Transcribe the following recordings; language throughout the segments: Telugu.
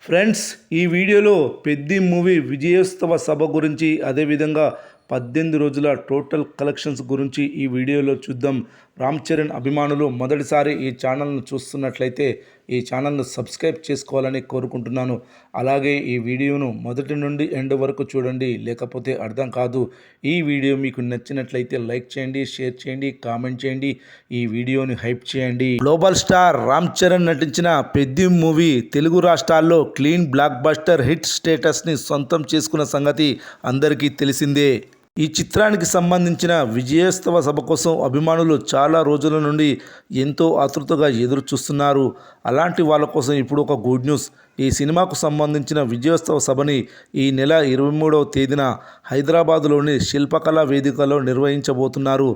ఫ్రెండ్స్, ఈ వీడియోలో పెద్ది మూవీ విజయోత్సవ సభ గురించి, అదేవిధంగా 18 రోజుల టోటల్ కలెక్షన్స్ గురించి ఈ వీడియోలో చూద్దాం. రామ్ చరణ్ అభిమానులు మొదటిసారి ఈ ఛానల్ను చూస్తున్నట్లయితే ఈ ఛానల్ను సబ్స్క్రైబ్ చేసుకోవాలని కోరుకుంటున్నాను. అలాగే ఈ వీడియోను మొదటి నుండి ఎండ్ వరకు చూడండి, లేకపోతే అర్థం కాదు. ఈ వీడియో మీకు నచ్చినట్లయితే లైక్ చేయండి, షేర్ చేయండి, కామెంట్ చేయండి, ఈ వీడియోని హైప్ చేయండి. గ్లోబల్ స్టార్ రామ్ చరణ్ నటించిన పెద్ది మూవీ తెలుగు రాష్ట్రాల్లో క్లీన్ బ్లాక్ బస్టర్ హిట్ స్టేటస్ని సొంతం చేసుకున్న సంగతి అందరికీ తెలిసిందే. ఈ చిత్రానికి సంబంధించిన విజయోత్సవ సభ కోసం అభిమానులు చాలా రోజుల నుండి ఎంతో ఆతృతగా ఎదురు చూస్తున్నారు. అలాంటి వాళ్ళ కోసం ఇప్పుడు ఒక గుడ్ న్యూస్. ఈ సినిమాకు సంబంధించిన విజయోత్సవ సభని ఈ నెల 23వ తేదీన హైదరాబాదులోని శిల్పకళా వేదికలో నిర్వహించబోతున్నారు.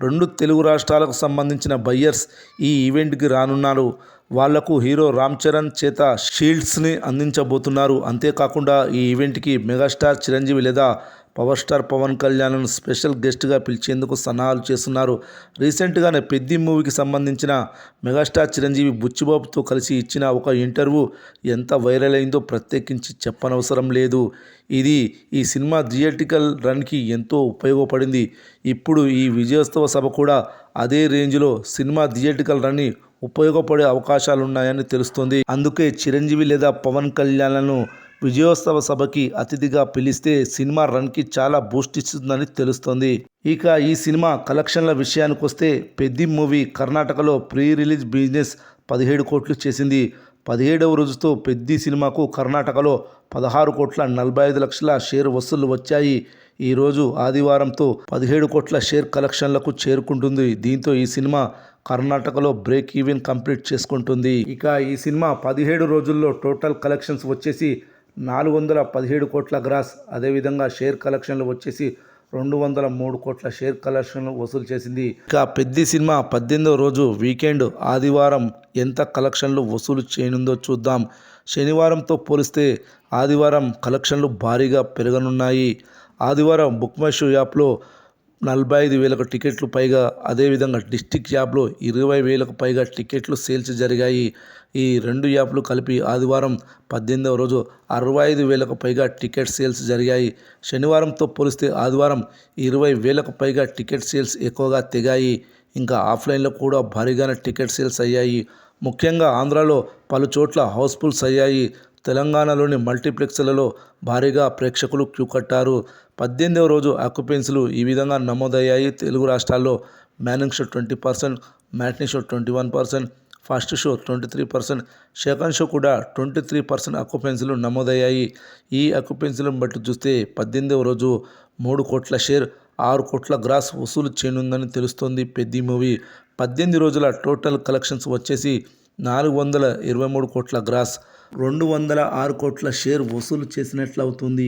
2 తెలుగు రాష్ట్రాలకు సంబంధించిన బయ్యర్స్ ఈ ఈవెంట్కి రానున్నారు. వాళ్లకు హీరో రామ్ చరణ్ చేత షీల్డ్స్ని అందించబోతున్నారు. అంతేకాకుండా ఈ ఈవెంట్కి మెగాస్టార్ చిరంజీవి లేదా పవర్ స్టార్ పవన్ కళ్యాణ్ను స్పెషల్ గెస్ట్గా పిలిచేందుకు సన్నాహాలు చేస్తున్నారు. రీసెంట్గానే పెద్ది మూవీకి సంబంధించిన మెగాస్టార్ చిరంజీవి బుచ్చిబాబుతో కలిసి ఇచ్చిన ఒక ఇంటర్వ్యూ ఎంత వైరల్ అయిందో ప్రత్యేకించి చెప్పనవసరం లేదు. ఇది ఈ సినిమా థియేట్రికల్ రన్కి ఎంతో ఉపయోగపడింది. ఇప్పుడు ఈ విజయోత్సవ సభ కూడా అదే రేంజ్లో సినిమా థియేట్రికల్ రన్ని ఉపయోగపడే అవకాశాలున్నాయని తెలుస్తుంది. అందుకే చిరంజీవి లేదా పవన్ కళ్యాణ్లను విజయోత్సవ సభకి అతిథిగా పిలిస్తే సినిమా రన్కి చాలా బూస్ట్ ఇస్తుందని తెలుస్తోంది. ఇక ఈ సినిమా కలెక్షన్ల విషయానికి వస్తే పెద్ది మూవీ కర్ణాటకలో ప్రీ రిలీజ్ బిజినెస్ 17 కోట్లు చేసింది. 17వ రోజుతో పెద్ది సినిమాకు కర్ణాటకలో 16,45,00,000 షేర్ వసూళ్లు వచ్చాయి. ఈరోజు ఆదివారంతో 17 కోట్ల షేర్ కలెక్షన్లకు చేరుకుంటుంది. దీంతో ఈ సినిమా కర్ణాటకలో బ్రేక్ ఈవెన్ కంప్లీట్ చేసుకుంటుంది. ఇక ఈ సినిమా 17 రోజుల్లో టోటల్ కలెక్షన్స్ వచ్చేసి 417 కోట్ల గ్రాస్, అదేవిధంగా షేర్ కలెక్షన్లు వచ్చేసి 203 కోట్ల షేర్ కలెక్షన్లు వసూలు చేసింది. ఇక పెద్ది సినిమా 18వ రోజు వీకెండ్ ఆదివారం ఎంత కలెక్షన్లు వసూలు చేయనుందో చూద్దాం. శనివారంతో పోలిస్తే ఆదివారం కలెక్షన్లు భారీగా పెరగనున్నాయి. ఆదివారం బుక్ మై షో యాప్లో 45,000 టికెట్లు పైగా, అదేవిధంగా డిస్టిక్ యాప్లో 20,000కు పైగా టికెట్లు సేల్స్ జరిగాయి. ఈ 2 యాప్లు కలిపి ఆదివారం 18వ రోజు 65,000కు పైగా టికెట్ సేల్స్ జరిగాయి. శనివారంతో పోలిస్తే ఆదివారం 20,000కు పైగా టికెట్ సేల్స్ ఎక్కువగా తెగాయి. ఇంకా ఆఫ్లైన్లో కూడా భారీగానే టికెట్ సేల్స్ అయ్యాయి. ముఖ్యంగా ఆంధ్రాలో పలు చోట్ల హౌస్ఫుల్స్ అయ్యాయి. తెలంగాణలోని మల్టీప్లెక్స్లలో భారీగా ప్రేక్షకులు క్యూ కట్టారు. 18వ రోజు ఆక్యుపెన్సీలు ఈ విధంగా నమోదయ్యాయి. తెలుగు రాష్ట్రాల్లో morning show 20%, matinee show 21%, first show 23%, second show కూడా 23% ఆక్యుపెన్సీలు నమోదయ్యాయి. ఈ ఆక్యుపెన్సీలను బట్టి చూస్తే 18వ రోజు 3 కోట్ల షేర్, 6 కోట్ల గ్రాస్ వసూలు చేయనుందని తెలుస్తోంది. పెద్ది మూవీ 18 రోజుల టోటల్ కలెక్షన్స్ వచ్చేసి 423 కోట్ల గ్రాస్, 206 కోట్ల షేర్ వసూలు చేసినట్లవుతుంది.